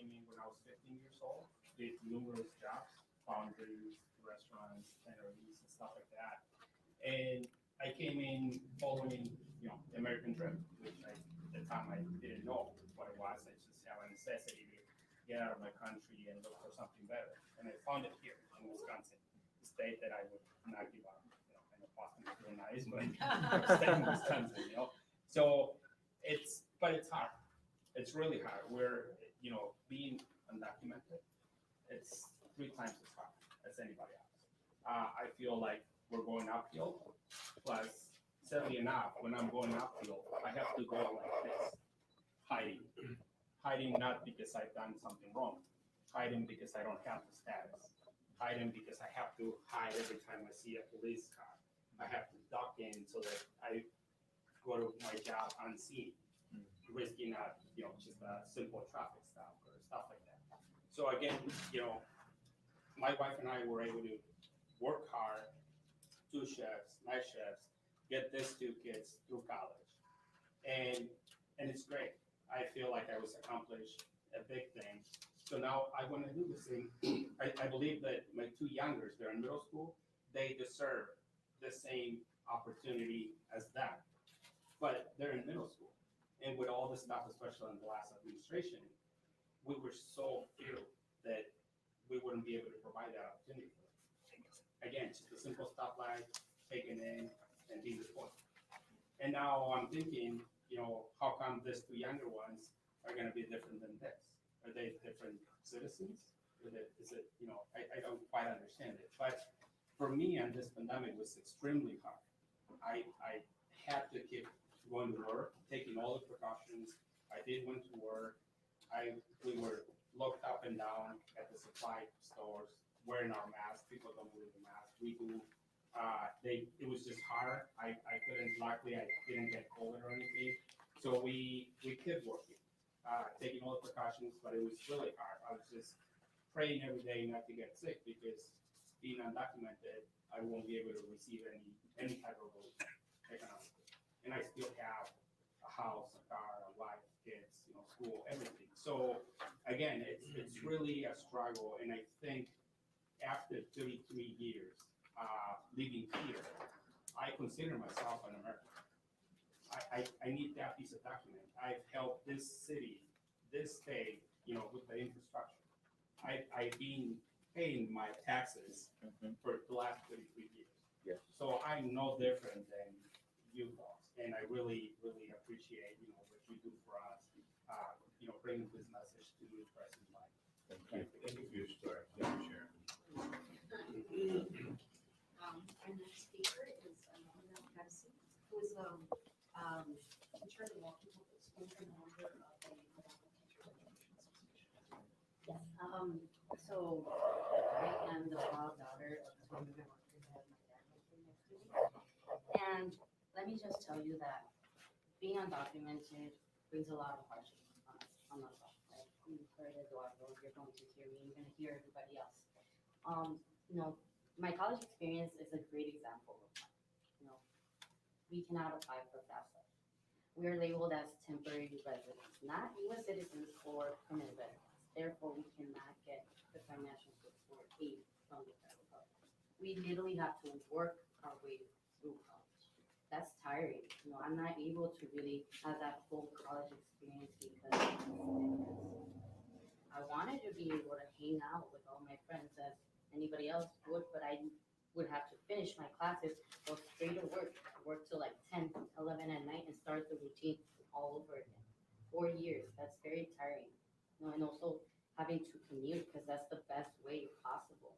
came in when I was 15 years old, did numerous jobs, foundries, restaurants, tanneries, and stuff like that. And I came in following, the American dream, which at the time I didn't know what it was. I just have a necessity to get out of my country and look for something better. And I found it here in Wisconsin, the state that I would not give up. I know Boston is really nice, but I'm staying in Wisconsin. So but it's hard. It's really hard. We're, being undocumented, it's 3 times as hard as anybody else. I feel like we're going uphill. Plus, sadly enough, when I'm going uphill, I have to go like this, hiding. Hiding not because I've done something wrong. Hiding because I don't have the status. Hiding because I have to hide every time I see a police car. I have to duck in so that I go to my job unseen, risking just a simple traffic stop or stuff like that. So again, my wife and I were able to work hard, 2 shifts, night shifts, get these 2 kids through college, and it's great. I feel like I was accomplished a big thing. So now I want to do the same. I believe that my 2 youngers, they're in middle school, they deserve the same opportunity as them, but they're in middle school. And with all the stuff, especially in the last administration, we were so few that we wouldn't be able to provide that opportunity for them. Again, just a simple stop light, taking in, and being deployed. And now I'm thinking, how come these 2 younger ones are going to be different than this? Are they different citizens? Is it, I don't quite understand it. But for me, and this pandemic was extremely hard. I had to keep going to work, taking all the precautions. I did went to work. We were looked up and down at the supply stores, wearing our masks. People don't believe the mask. We do. It was just hard. I couldn't, luckily, I didn't get COVID or anything. So we kept working, taking all the precautions, but it was really hard. I was just praying every day not to get sick because being undocumented, I won't be able to receive any type of relief economically. And I still have a house, a car, a wife, kids, school, everything. So again, it's really a struggle. And I think after 33 years living here, I consider myself an American. I need that piece of document. I've helped this city, this state, with the infrastructure. I've been paying my taxes for the last 33 years. Yeah. So I'm no different than you guys. And I really, really appreciate, what you do for us, bringing this message to the person's life. Thank you. Thank you for your story. Thank you, Sharon. Our next speaker is Amanda Pepsi, who is in charge of walking public schools and member of the Teachers Education Association. Yes, so I am the proud daughter of 2 immigrant workers that my dad was here next to me. And let me just tell you that being undocumented brings a lot of hardships on myself. Right? You've heard Eduardo, you're going to hear me, you're going to hear everybody else. My college experience is a great example of that. We cannot apply for FAFSA. We are labeled as temporary residents, not U.S. citizens or permanent residents. Therefore, we cannot get the financial support aid from the federal government. We literally have to work our way through college. That's tiring. I'm not able to really have that full college experience because I wanted to be able to hang out with all my friends as anybody else would, but I would have to finish my classes, go straight to work till like 10, 11 at night and start the routine all over again. 4 years, that's very tiring. And also having to commute because that's the best way possible.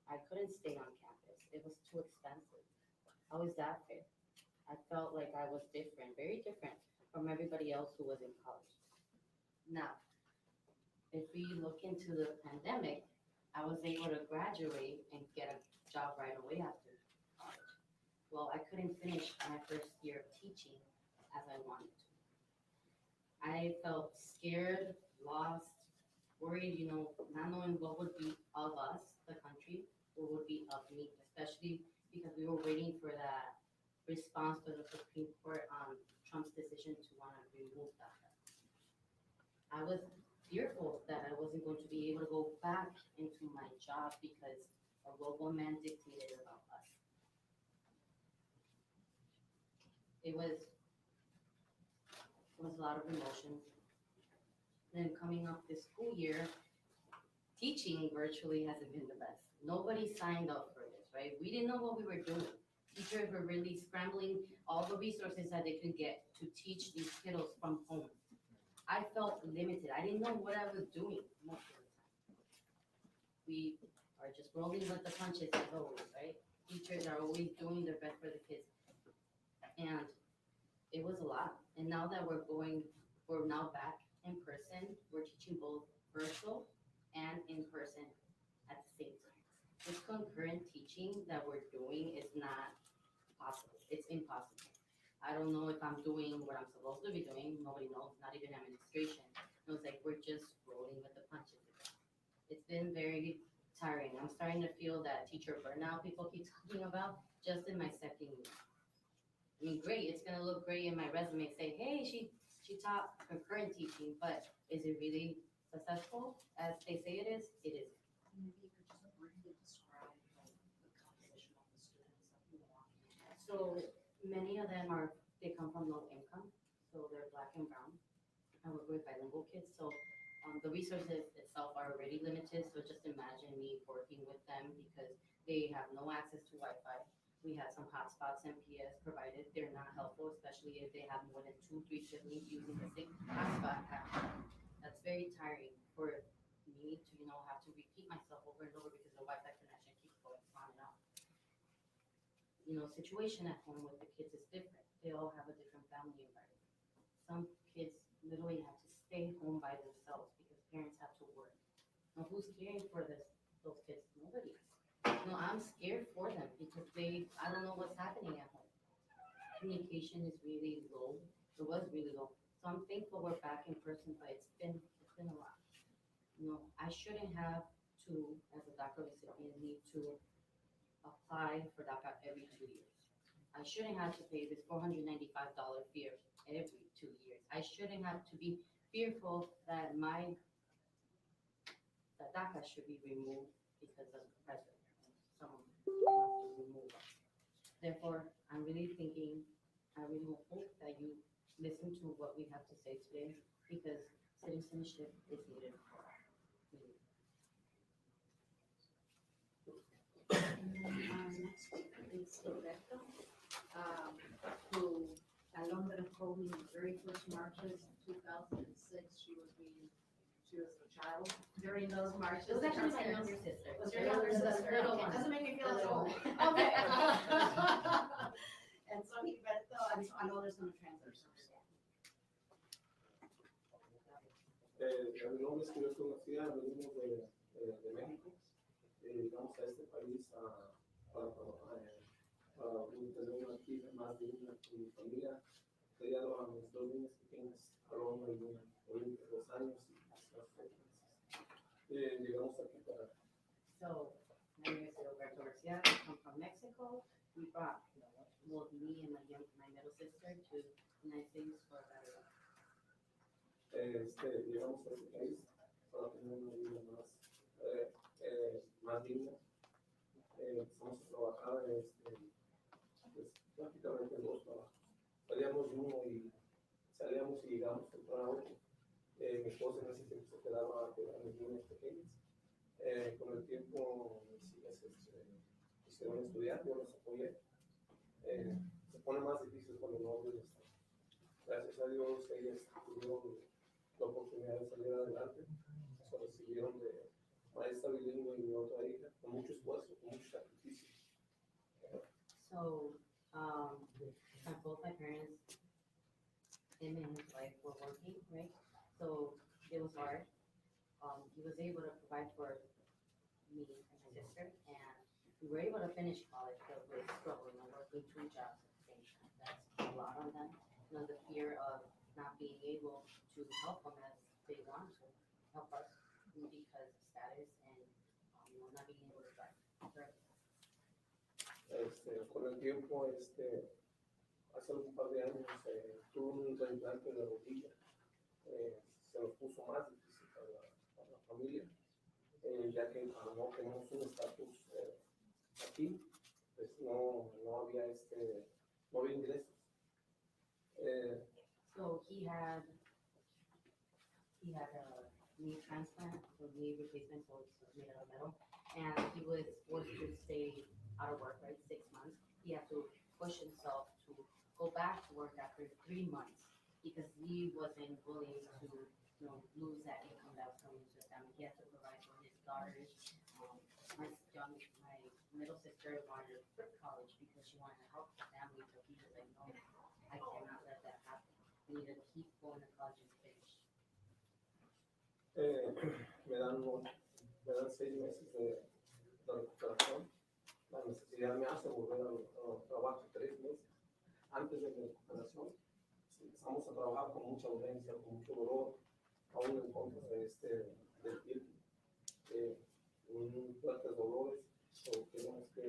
I couldn't stay on campus. It was too expensive. How is that fair? I felt like I was different, very different from everybody else who was in college. Now, if we look into the pandemic, I was able to graduate and get a job right away after college. Well, I couldn't finish my first year of teaching as I wanted to. I felt scared, lost, worried, not knowing what would be of us, the country, what would be of me, especially because we were waiting for that response to the Supreme Court on Trump's decision to want to remove that. I was fearful that I wasn't going to be able to go back into my job because of what one man dictated about us. It was a lot of emotion. Then coming up this school year, teaching virtually hasn't been the best. Nobody signed up for this, right? We didn't know what we were doing. Teachers were really scrambling all the resources that they could get to teach these kiddos from home. I felt limited. I didn't know what I was doing most of the time. We are just rolling with the punches as always, right? Teachers are always doing their best for the kids. And it was a lot. And now that we're now back in person, we're teaching both virtual and in person at the same time. This concurrent teaching that we're doing is not possible. It's impossible. I don't know if I'm doing what I'm supposed to be doing. Nobody knows, not even administration. It was like we're just rolling with the punches. It's been very tiring. I'm starting to feel that teacher burnout people keep talking about just in my second year. I mean, great, it's gonna look great in my resume, say, hey, she taught concurrent teaching, but is it really successful as they say it is? It isn't. Maybe you could just briefly describe like the composition of the students that you want. So many of them they come from low income, so they're black and brown. I work with bilingual kids, so the resources itself are already limited, so just imagine me working with them because they have no access to Wi-Fi. We have some hotspots and PS provided. They're not helpful, especially if they have more than 2-3 siblings using the same hotspot. That's very tiring for me to, have to repeat myself over and over because the Wi-Fi connection keeps going on and on. Situation at home with the kids is different. They all have a different family environment. Some kids literally have to stay home by themselves because parents have to work. Now, who's caring for those kids? Nobody. No, I'm scared for them because I don't know what's happening at home. Communication is really low. It was really low. So I'm thankful we're back in person, but it's been a lot. I shouldn't have to, as a DACA recipient, need to apply for DACA every 2 years. I shouldn't have to pay this $495 fee every 2 years. I shouldn't have to be fearful that that DACA should be removed because of the president. Someone has to remove us. Therefore, I'm really thinking, I really hope that you listen to what we have to say today because citizenship is needed for us. Our next speaker is Roberto, who Alondra told me the very first marches in 2006, she was a child during those marches. It was actually my younger sister. Was your younger sister? Little Okay, one. doesn't make me feel as Little old. one. Okay. And so Gilberto, and so Alondra's gonna translate some stuff. Mi nombre es Gilberto García, venimos de México. Llegamos a este país para trabajar, para tener una vida más digna con mi familia. Criado a mis dos niñas pequeñas, Alondra y Luna, hoy de 2 años y las fechas. Llegamos aquí para. So, my name is Roberto Garcia. I come from Mexico. We brought, me and my middle sister to the United States for a better life. Llegamos a este país para tener una vida más digna. Empezamos a trabajar pues, prácticamente 2 trabajos. Salíamos uno y llegamos temprano a otro. Mi esposa en ese tiempo se quedaba a cuidar a mis niñas pequeñas. Con el tiempo mis hijas quisieron estudiar, yo las apoyé. Se pone más difícil cuando no vives. Gracias a Dios ellas tuvieron la oportunidad de salir adelante. Se recibieron de maestra bilingüe y mi otra hija con mucho esfuerzo, con mucho sacrificio. So, both my parents, him and his wife were working, right? So it was hard. He was able to provide for me and my sister, and we were able to finish college, but we're struggling and working 2 jobs at the same time. That's a lot on them. The fear of not being able to help them as they want to help us because of status and not being able to drive. Con el tiempo, hace un par de años tuve un implante de rodilla. Se nos puso más difícil para familia, ya que no tenemos un estatus aquí, pues no había ingresos. So he had a knee transplant, so knee replacement, so it's made out of metal, and he was forced to stay out of work, right, 6 months. He had to push himself to go back to work after 3 months because he wasn't willing to, lose that income that was coming to the family. He had to provide for his daughters. My middle sister wanted to quit college because she wanted to help the family, so he was like, no, I cannot let that happen. We need to keep going to college and finish. Me dan 6 meses de recuperación. La necesidad me hace volver al trabajo 3 meses antes de mi recuperación. Empezamos a trabajar con mucha urgencia, con mucho dolor, aún en contra del tiempo, fuertes dolores, pero tenemos que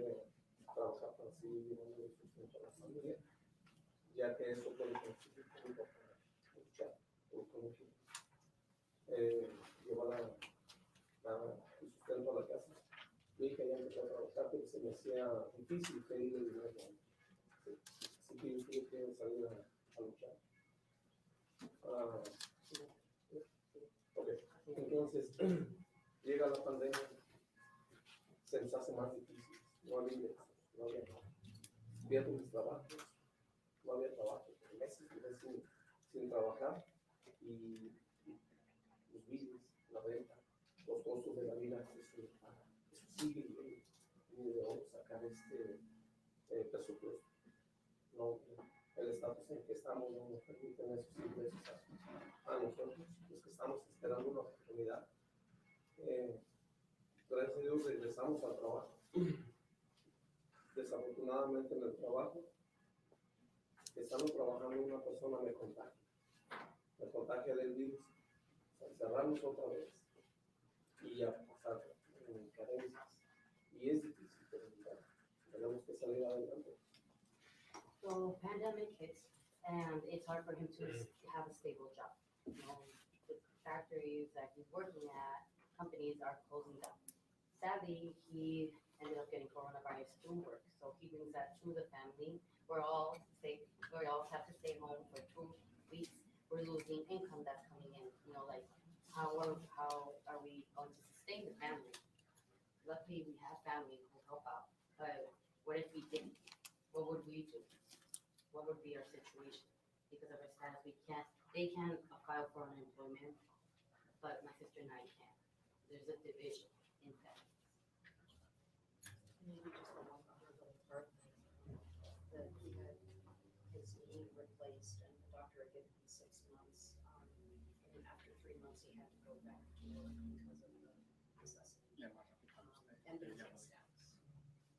trabajar para seguir llevando el sustento a la familia, ya que eso puede constituir un poco para luchar por el llevar el sustento a la casa. Mi hija ya empezó a trabajar, pero se me hacía difícil pedir el dinero. Así que yo tuve que salir a luchar. Entonces, llega la pandemia, se nos hace más difícil. No había ingresos, no había nada. Pierdo mis trabajos, no había trabajo. Meses sin trabajar y los biles, la renta, los costos de la vida, eso sigue y debemos sacar presupuesto. No, el estatus en que estamos no nos permite esos ingresos a nosotros, los que estamos esperando una oportunidad. Gracias a Dios regresamos al trabajo. Desafortunadamente en el trabajo, estando trabajando una persona me contagia del virus. Cerramos otra vez y ya pasar en carencias. Y es difícil, pero tenemos que salir adelante. So pandemic hits, and it's hard for him to have a stable job. The factories that he's working at, companies are closing down. Sadly, he ended up getting coronavirus through work, so he brings that to the family. We all have to stay home for 2 weeks. We're losing income that's coming in. How are we going to sustain the family? Luckily, we have family who help out. But what if we didn't? What would we do? What would be our situation? Because of our status, they can file for unemployment, but my sister and I can't. There's a division in families. Maybe just one other little part, that he had his knee replaced and the doctor had given him 6 months. And after 3 months, he had to go back to work because of the necessity. And because of his status.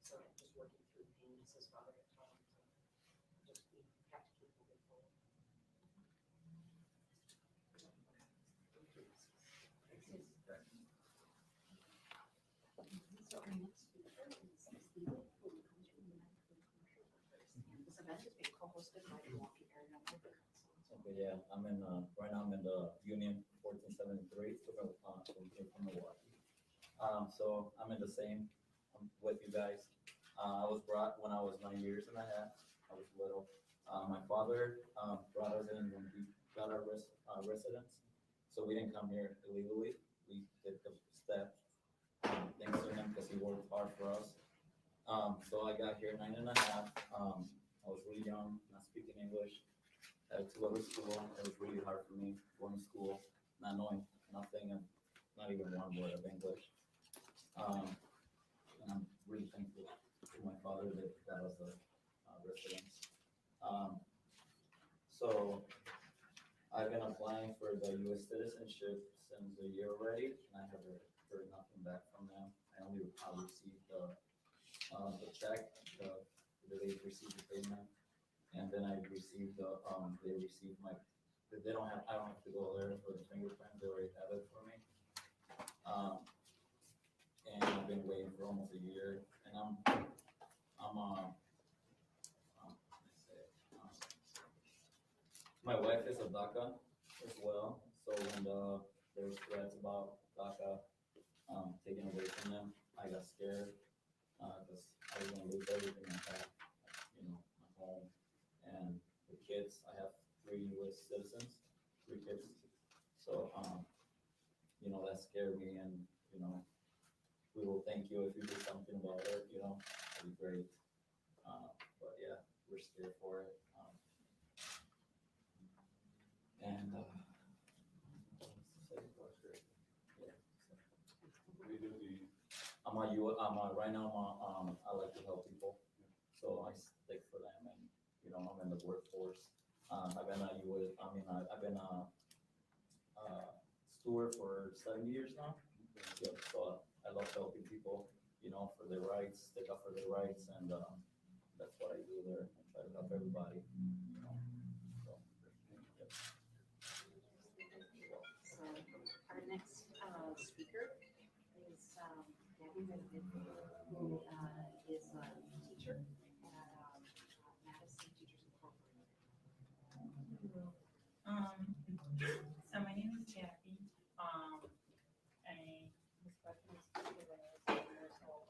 So just working through pain, as his father had taught him to just have to keep moving forward. So our next speaker is Steve, who comes from the United Commercial Workers. And this event is being co-hosted by the Milwaukee Area Labor Council. Okay, yeah, right now I'm in the Union 1473, we came from Milwaukee. So I'm in the same, with you guys. I was brought when I was 9 years and a half. I was little. My father brought us in when we got our residence. So we didn't come here illegally. We did the steps. Thanks to him because he worked hard for us. So I got here 9 and a half. I was really young, not speaking English. I had to go to school. It was really hard for me going to school, not knowing nothing and not even one word of English. And I'm really thankful to my father that got us the residence. So I've been applying for the U.S. citizenship since a year already, and I haven't heard nothing back from them. I received the check, they received the payment, and then I received they received my. They don't have. I don't have to go there for the fingerprint. They already have it for me. And I've been waiting for almost a year, and my wife is a DACA as well, so when the there was threats about DACA taken away from them. I got scared because I was gonna lose everything I had, my home and the kids. I have 3 U.S. citizens, 3 kids. So, that scared me, and we will thank you if you do something about it. That'd be great. But yeah, we're scared for it. And right now I like to help people, so I stick for them, and I'm in the workforce. I've been I've been a steward for 7 years now. Yep, so I love helping people, for their rights, stick up for their rights, and that's what I do there. I try to help everybody. So, yep. So our next speaker is Gabby Benedict, who is a teacher at Madison Teachers Incorporated. So my name is Jackie. I was graduate teacher when I was 8 years old.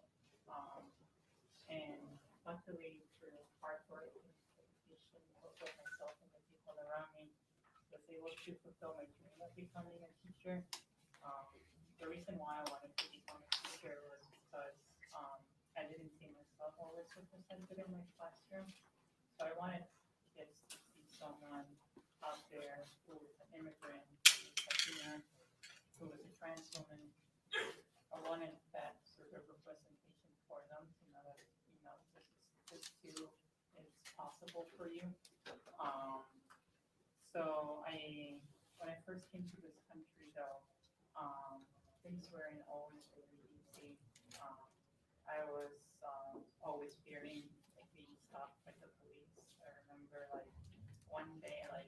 And luckily through hard work and dedication, both of myself and the people around me, was able to fulfill my dream of becoming a teacher. The reason why I wanted to become a teacher was because I didn't see myself always represented in my classroom. So I wanted kids to see someone out there who was an immigrant, who was Latina, who was a trans woman. I wanted that sort of representation for them to know that, this too is possible for you. So when I first came to this country though, things weren't always really easy. I was always fearing being stopped by the police. I remember one day my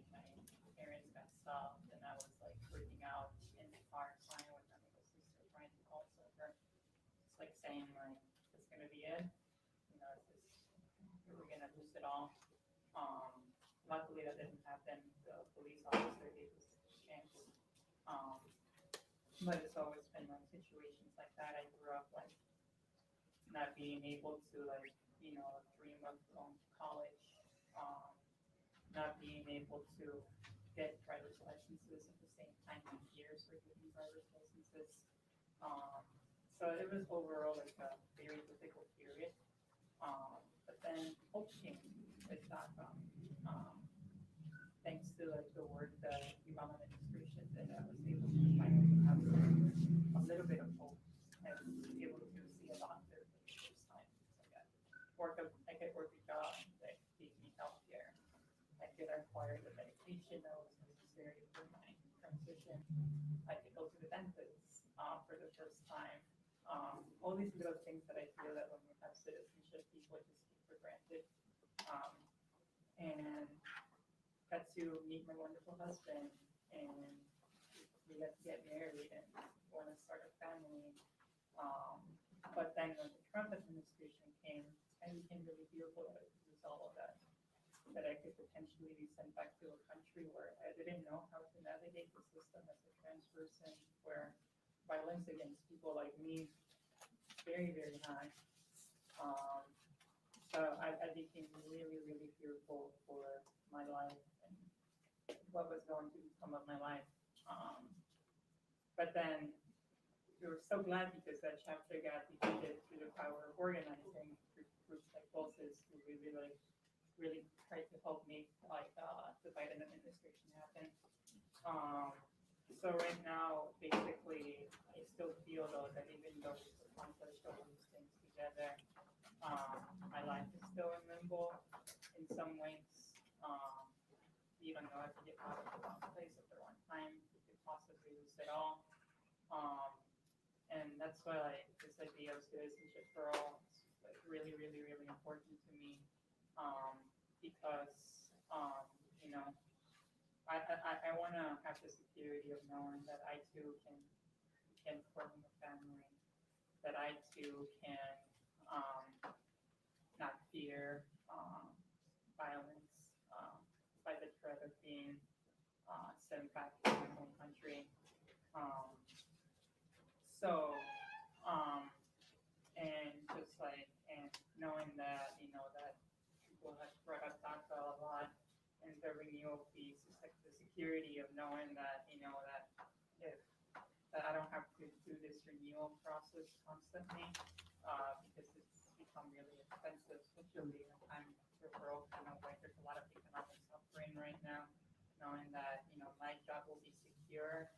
parents got stopped and I was freaking out in the car crying with them because sister trying to call over. It's saying it's gonna be it. We're gonna lose it all. Luckily that didn't happen. The police officer gave us a chance. But it's always been situations like that. I grew up not being able to dream of going to college, not being able to get driver's licenses at the same time my peers were getting driver's licenses. So it was overall a very difficult period. But then hope came with that. Thanks to the work that the Obama administration did, I was able to finally have a little bit of hope and be able to see a doctor for the first time. I could work a job that gave me health care. I could acquire the medication that was necessary for my transition. I could go to the dentist for the first time. All these little things that I feel that when we have citizenship, people just take for granted. And got to meet my wonderful husband, and we got to get married and want to start a family. But then when the Trump administration came, I became really fearful that it could result of that I could potentially be sent back to a country where I didn't know how to navigate the system as a trans person, where violence against people like me is very, very high. So I became really, really fearful for my life and what was going to become of my life. But then we were so glad because that chapter got defeated through the power of organizing groups like Voces, who really tried to help make the Biden administration happen. So right now, basically, I still feel though that even though we accomplished all these things together, my life is still in limbo in some ways. You don't know if you get out of the wrong place at the wrong time, you could possibly lose it all. And that's why this idea of citizenship for all is really, really, really important to me. Because I want to have the security of knowing that I too can form a family, that I too can not fear violence by the threat of being sent back to my home country. So, and just like, and knowing that, that people have brought up DACA a lot and the renewal fees, just like the security of knowing that, that if, that I don't have to do this renewal process constantly, because it's become really expensive, especially in a time where we're all kind of like, there's a lot of economic suffering right now, knowing that, my job will be secure,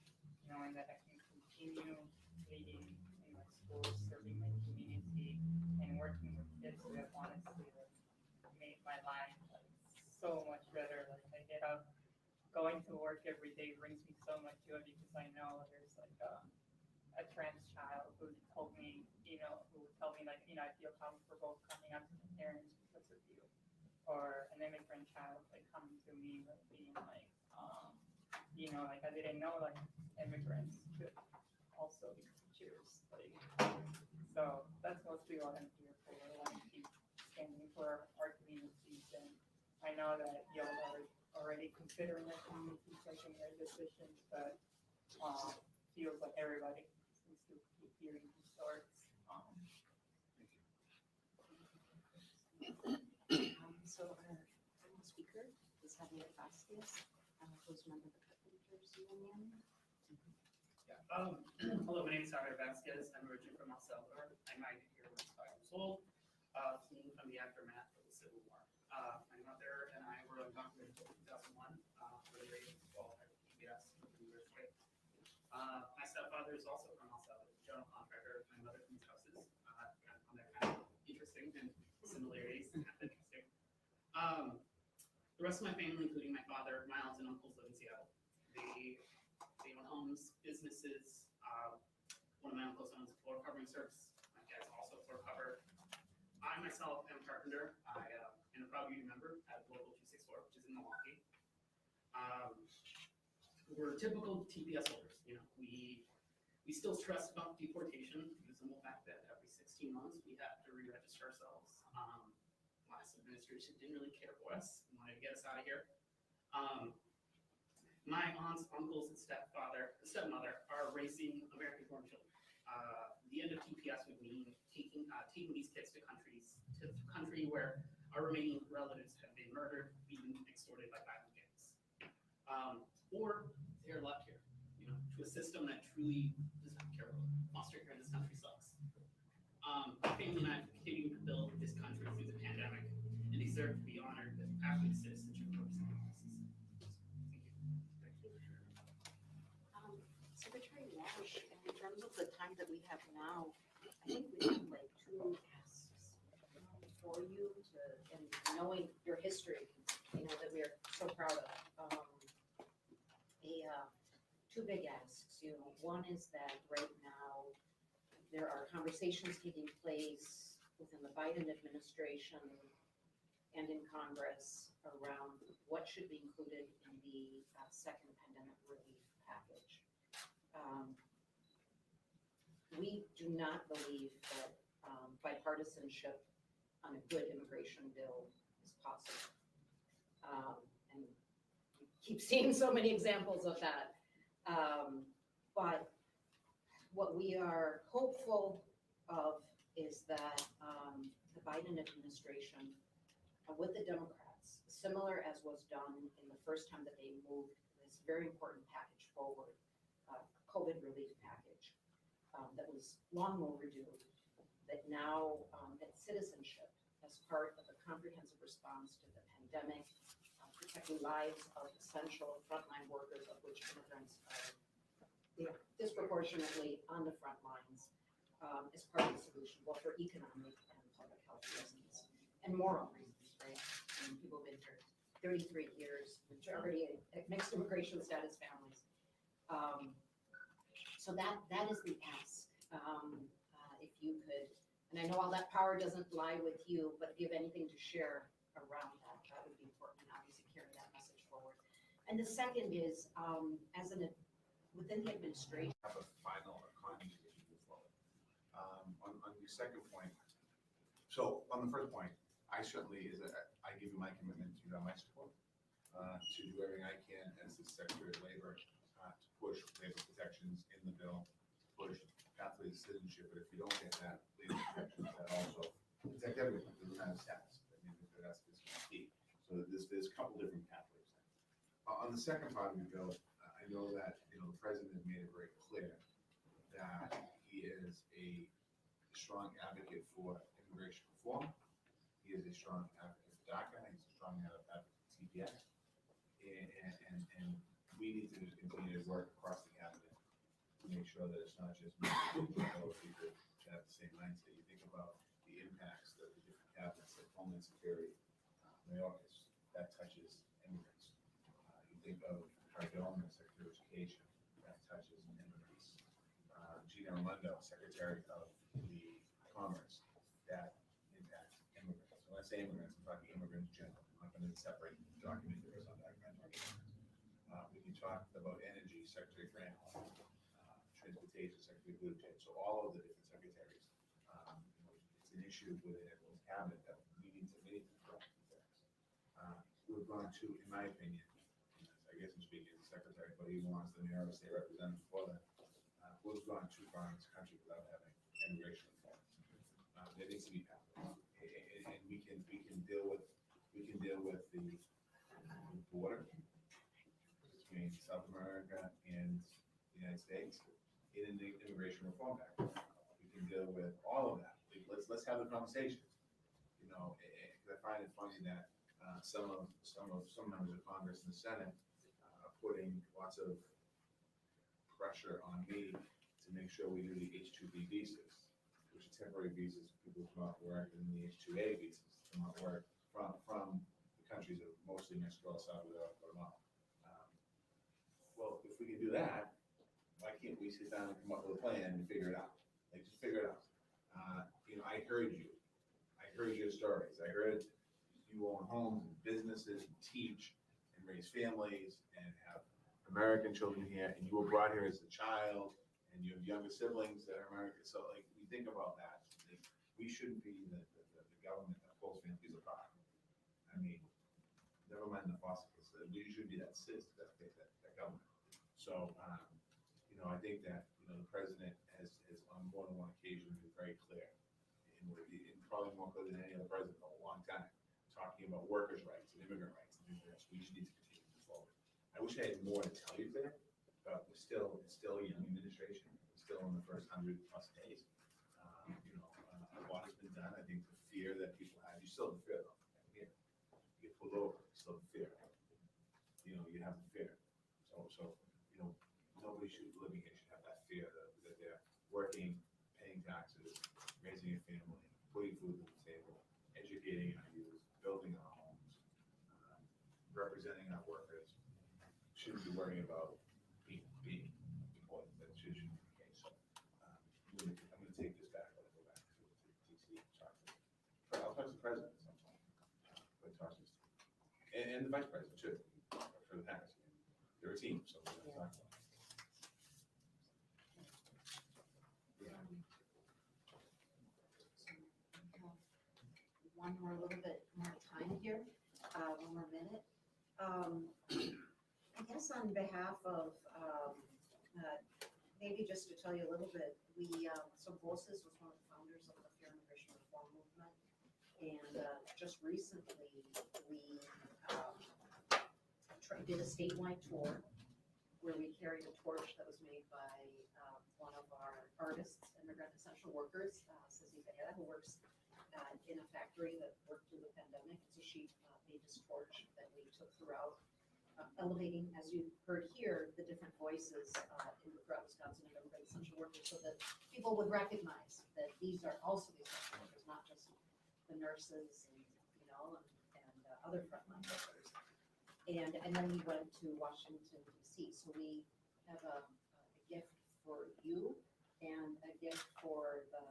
knowing that I can continue leading in my schools, serving my community, and working with kids who have honestly like, made my life like, so much better. Like I get up, going to work every day brings me so much joy because I know there's like a trans child who told me, who would tell me like, I feel comfortable coming out to my parents because of you. Or an immigrant child like coming to me like being like, like I didn't know like immigrants could also be teachers. Like, so that's mostly what I'm here for. I want to keep standing for our communities, and I know that y'all are already considering their communities making their decisions, but feels like everybody needs to keep hearing these stories. So our final speaker is Javier Vasquez, who's a member of the Carpenters Union. Hello, my name is Javier Vasquez. I'm originally from El Salvador. I migrated here when I was 5 years old, fleeing from the aftermath of the Civil War. My mother and I were undocumented until 2001, for the raised while I was PBS for 3 years straight. My stepfather is also from El Salvador, a general contractor. My mother cleans houses. I found that kind of interesting and similarities kind of interesting. The rest of my family, including my father, my aunts and uncles, live in Seattle. They own homes, businesses. One of my uncles owns a floor covering service. My dad's also a floor cover. I myself am a carpenter. I am a proud union member at Local 264, which is in Milwaukee. We're typical TPS holders. We still stress about deportation due to the simple fact that every 16 months we have to re-register ourselves. Last administration didn't really care for us, wanted to get us out of here. My aunts, uncles, and stepmother are raising American-born children. The end of TPS would mean taking these kids to the country where our remaining relatives have been murdered, beaten, extorted by violent gangs, or they're left here, to a system that truly does not care about them. Foster care in this country sucks. My family and I have continued to build this country through the pandemic and deserve to be honored with pathway to citizenship representing us. Thank you. Secretary Walsh, in terms of the time that we have now, I think we have like 2 asks for you to, and knowing your history, that we are so proud of. 2 big asks. One is that right now there are conversations taking place within the Biden administration and in Congress around what should be included in the second pandemic relief package. We do not believe that bipartisanship on a good immigration bill is possible. And we keep seeing so many examples of that. But what we are hopeful of is that the Biden administration, with the Democrats, similar as was done in the first time that they moved this very important package forward, COVID relief package, that was long overdue, that now that citizenship as part of a comprehensive response to the pandemic, protecting lives of essential frontline workers, of which immigrants are disproportionately on the front lines, is part of the solution, both for economic and public health reasons, and moral reasons, right? People have been here 33 years, majority mixed immigration status families. So that is the ask. If you could, and I know all that power doesn't lie with you, but if you have anything to share around that, that would be important, and obviously carry that message forward. And the second is, within the administration. Have a final economy as you move forward. On the second point, so on the first point, I certainly I give you my commitment, you have my support, to do everything I can as the Secretary of Labor to push labor protections in the bill, push pathways to citizenship, but if you don't get that labor protections, that also protect everyone, doesn't matter status. I mean, that's key. So there's a couple different pathways. On the second part of the bill, I know that, the president has made it very clear that he is a strong advocate for immigration reform. He is a strong advocate for DACA. He's a strong advocate for TPS. And we need to continue to work across the cabinet to make sure that it's not just me, but people to have the same mindset. You think about the impacts that the different cabinets, like Homeland Security, Mayorkas, that touches immigrants. You think of Cardona, Secretary of Education, that touches immigrants. Gina Raimondo, Secretary of the Commerce, that impacts immigrants. So when I say immigrants, I'm talking immigrants in general. I'm not going to separate documenters on that kind of when you talk about energy, Secretary Grant, transportation, Secretary Buttigieg, so all of the different secretaries, it's an issue within everyone's cabinet that we need to correct. We've gone to, in my opinion, I guess I'm speaking as a secretary, but even as the mayor of state representative for that, we've gone too far in this country without having immigration reform. There needs to be pathways, and we can deal with the border between South America and the United States in the immigration reform act. We can deal with all of that. Let's have a conversation. I find it funny that some members of Congress and the Senate are putting lots of pressure on me to make sure we do the H-2B visas, which are temporary visas for people who come out and work, and the H-2A visas to come out and work from the countries of mostly Mexico, El Salvador, Guatemala. Well, if we can do that, why can't we sit down and come up with a plan and figure it out? Just figure it out. I heard you. I heard your stories. I heard you own homes and businesses and teach and raise families and have American children here, and you were brought here as a child, and you have younger siblings that are American. So, we think about that. We shouldn't be the government that pulls families apart. I mean, never mind the foster kids. We should be that that government. So, I think that, the president has on more than one occasion been very clear, and probably more clear than any other president in a long time, talking about workers' rights and immigrant rights and things like that. So we should need to continue to move forward. I wish I had more to tell you there, but it's still a young administration. We're still in the first 100+ days. A lot has been done. I think the fear that people have, you still have the fear though. You get pulled over, you still have the fear. You have the fear. So nobody living here should have that fear that they're working, paying taxes, raising a family, putting food on the table, educating our youth, building our homes, representing our workers. Shouldn't be worrying about being employed. That shouldn't be the case. So I'm going to take this back. I'll go back to DC and talk to. I'll talk to the president sometime. And the vice president too, for the past. They're a team, so we're going to talk about it. One more little bit more time here, one more minute. I guess on behalf of, maybe just to tell you a little bit, so Voces was one of the founders of the Fair Immigration Reform Movement. And just recently, we did a statewide tour where we carried a torch that was made by one of our artists, immigrant essential workers, Susie Behera, who works in a factory that worked through the pandemic. So she made this torch that we took throughout, elevating, as you heard here, the different voices throughout Wisconsin of immigrant essential workers, so that people would recognize that these are also the essential workers, not just the nurses and other frontline workers. And then we went to Washington, D.C. So we have a gift for you and a gift for the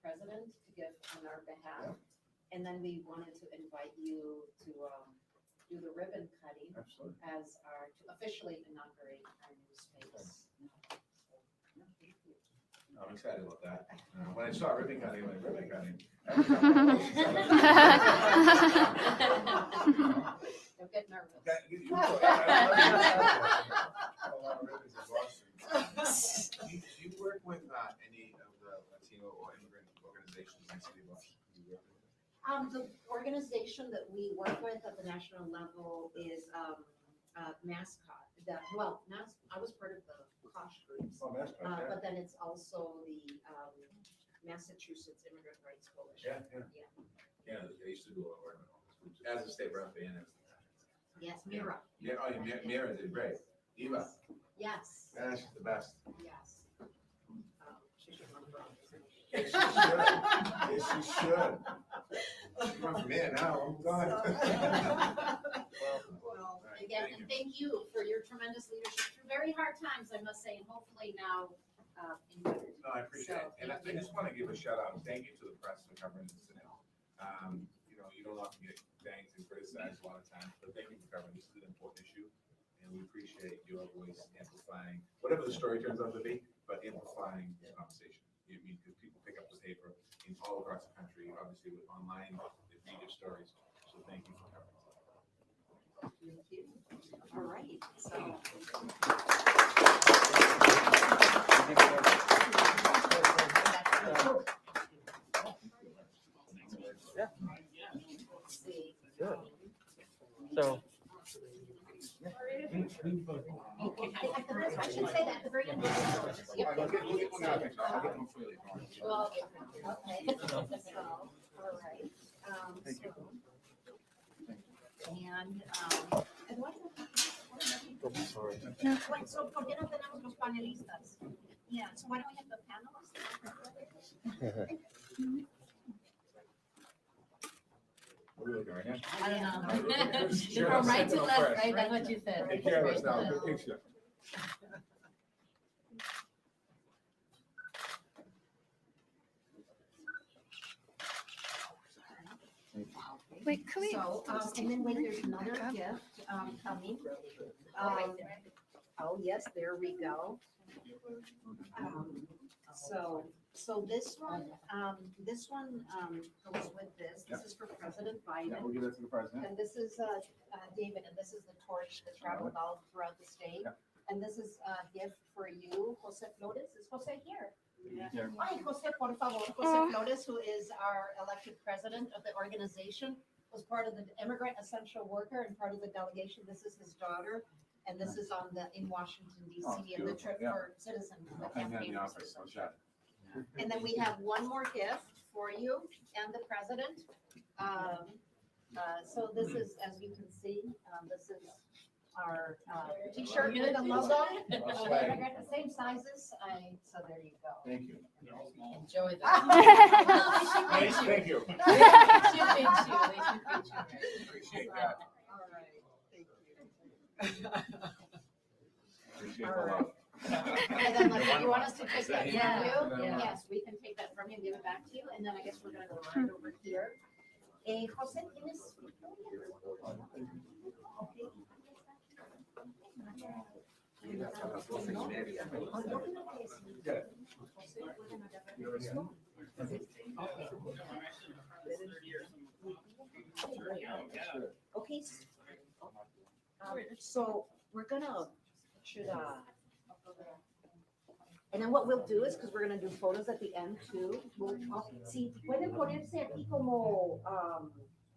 president to give on our behalf. Yeah. And then we wanted to invite you to do the ribbon cutting. Absolutely. To officially inaugurate our new space. I'm excited about that. When I saw ribbon cutting, I'm like, ribbon cutting? Don't get nervous. A lot of ribbons in Boston. or immigrant organizations in the city of Washington? The organization that we work with at the national level is Mascot. I was part of the COSH groups, Oh, that's right, but then it's also the Massachusetts Immigrant Rights Coalition. Yeah, they used to do a lot of work as a state rep and as. Yes, Mira. Yeah, oh, yeah, Mira did great. Eva, Yes, yeah, she's the best. yes. She should run for office. Yes, she should. Yes, she should. She's from there now, I'm done. Well, again, and thank you for your tremendous leadership through very hard times, I must say, and hopefully now, in better. No, I appreciate it. And I just want to give a shout out and thank you to the press for covering this today. You know, you don't often get thanked and criticized a lot of times, but thank you for covering this. This is an important issue. And we appreciate your voice amplifying, whatever the story turns out to be, but amplifying the conversation. I mean, because people pick up the paper in all across the country, obviously with online, they read your stories. So thank you for covering this. Thank you. All right, so. See. So, I should say that at the very end. Yep. I'll get one now, I'll get one for you. Well, okay, so, all right. sorry. Wait, so ¿por qué no tenemos los panelistas? Yeah, so why don't we have the panelists? What are we looking right now? I don't know. Sure, From right to sure, left, first, right? That's what you said. Take care of us now, Right to good left. picture. Wait, can we? So, and then wait, there's another gift, coming. Oh, yes, there we go. So this one goes with this. This is for President Yeah, Biden. we'll give that to the president. And this is, David, and this is the torch that traveled all throughout the state. Yeah. And this is a gift for you, Jose Flores. Is Jose here? Yeah. Ay, Jose, por favor. Jose Flores, who is our elected president of the organization, was part of the immigrant essential worker and part of the delegation. This is his daughter. And this is in Washington Oh, DC, and the trip beautiful, yeah. for citizen, the Hang that in campaign the for office, I'll citizenship. shut. And then we have one more gift for you and the president. So this is, as you can see, this is our t-shirt with the logo. The same sizes, so there you go. Thank you. Enjoy that. Nice, thank you. They should fit you. They should fit you. Appreciate that. All right, thank you. Appreciate All the right. love. And then you want us to take that from Yeah, you? yeah. Yes, we can take that from you and give it back to you, and then I guess we're gonna go right over here. Jose, ¿tienes? Okay. So we're gonna, and then what we'll do is, because we're gonna do photos at the end too, si pueden ponerse aquí como,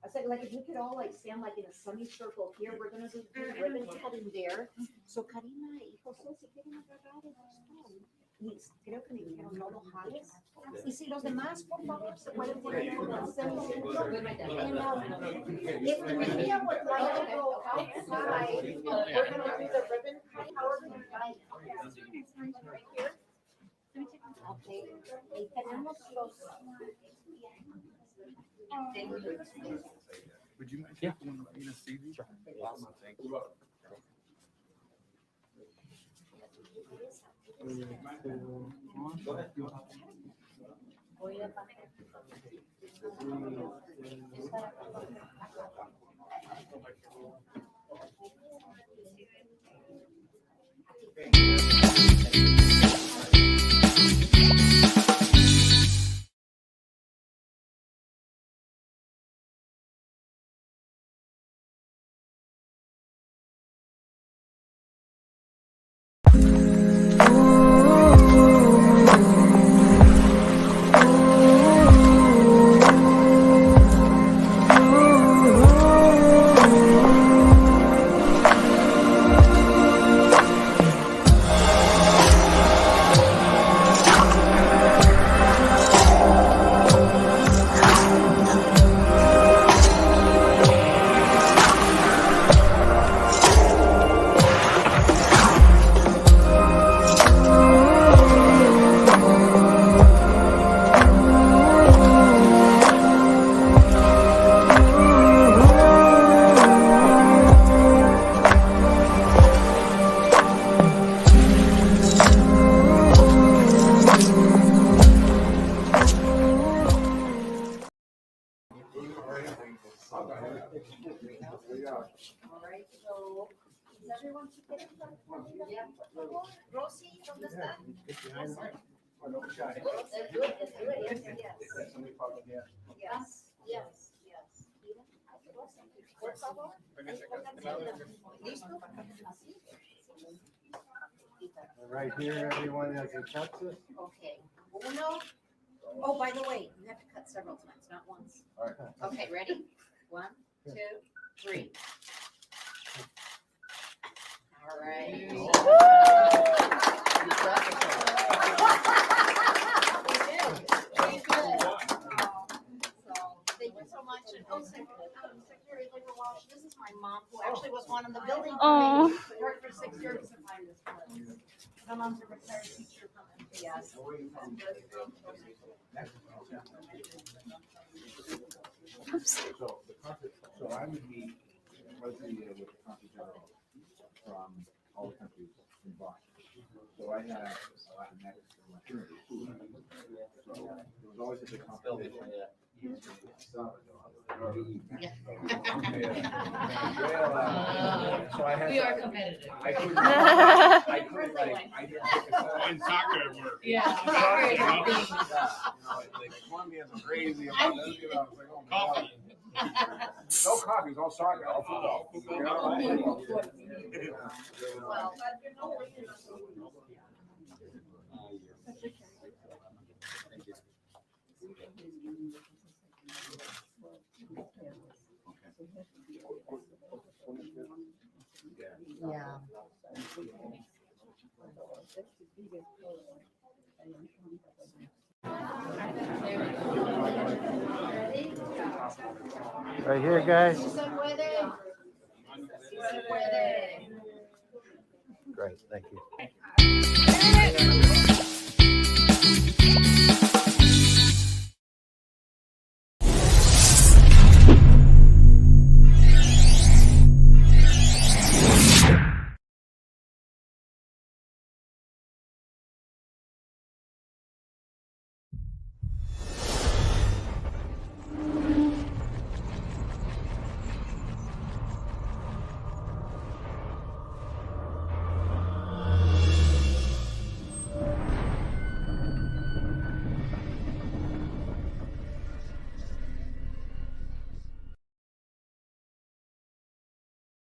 I said, like, if we could all like stand like in a semicircle here, we're gonna do ribbon cutting there. So Karina y José, si quieren agarrar el bastón. Y creo que me dijeron no lo jales. Y si los demás, por favor, se pueden poner en el semicirculo. And if the media would like to go outside, we're gonna do the ribbon cutting, however you like. Right here. Okay. Y tenemos los. Would you mind taking one of Nina's CVs? Awesome, thank you. Voy a So, is everyone together? Yeah. Rosy, ¿dónde está? Yes, sir. They're good, let's do it, yes, yes. Yes, yes, yes. Por favor. ¿Listo? Right here, everyone has a Texas. Okay. Uno. Oh, by the way, you have to cut several times, not once. All right. Okay, ready? 1, 2, 3. All right. Thank you so much. And Secretary Labor Walsh, this is my mom, who actually was one of the building Aw. committee. Worked for 6 years to find this place. My mom's a retired teacher from MPS. So I would be president with the country general from all the countries involved. So I had a lot of next opportunities. So there was always a big competition. So I had. We are competitive. I couldn't like, I didn't take a In soccer at work. Yeah. You know, like Colombians are crazy about this, you know, I was like, oh my God. Coffee. No coffee, it was all soccer, all football. You know? Well, Yeah. Right here, guys. si se puede. Si se puede. Great, thank you.